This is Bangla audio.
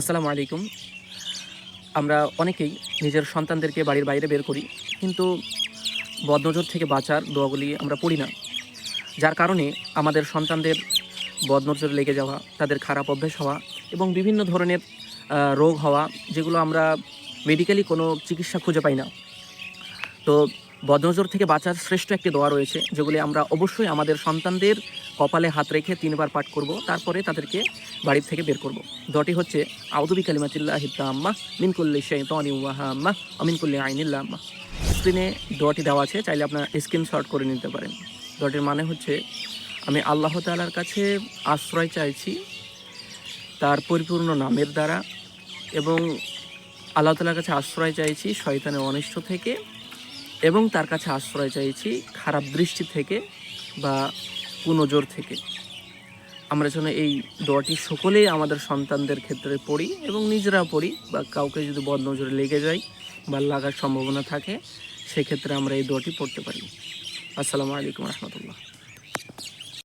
আসসালামু আলাইকুম। আমরা অনেকেই নিজের সন্তানদেরকে বাড়ির বাইরে বের করি, কিন্তু বদনজর থেকে বাঁচার দোয়াগুলি আমরা পড়ি না। যার কারণে আমাদের সন্তানদের বদনজর লেগে যাওয়া, তাদের খারাপ অভ্যেস হওয়া এবং বিভিন্ন ধরনের রোগ হওয়া, যেগুলো আমরা মেডিকেলি কোনো চিকিৎসা খুঁজে পাই না। তো বদনজর থেকে বাঁচার শ্রেষ্ঠ একটি দোয়া রয়েছে, যেগুলি আমরা অবশ্যই আমাদের সন্তানদের কপালে হাত রেখে 3 বার পাঠ করব, তারপরে তাদেরকে বাড়ির থেকে বের করব। দোয়াটি হচ্ছে আউযু বিকালিমাতিল্লাহিত তাম্মাহ মিন কুল্লি শাইতানিন ওয়া হাম্মাহ ওয়া মিন কুল্লি আইনিন লাম্মাহ। স্ক্রিনে দোয়াটি দেওয়া আছে, চাইলে আপনারা স্ক্রিনশট করে নিতে পারেন। দোয়াটির মানে হচ্ছে, আমি আল্লাহ তাআলার কাছে আশ্রয় চাইছি তার পরিপূর্ণ নামের দ্বারা, এবং আল্লাহ তাআলার কাছে আশ্রয় চাইছি শয়তানের অনিষ্ট থেকে, এবং তার কাছে আশ্রয় চাইছি খারাপ দৃষ্টি থেকে বা কুনজর থেকে। আমরা যেন এই দোয়াটি সকলেই আমাদের সন্তানদের ক্ষেত্রে পড়ি এবং নিজেরা পড়ি, বা কাউকে যদি বদনজরে লেগে যায় বা লাগার সম্ভাবনা থাকে, সেক্ষেত্রে আমরা এই দোয়াটি পড়তে পারি। আসসালামু আলাইকুম রহমতুল্লাহ।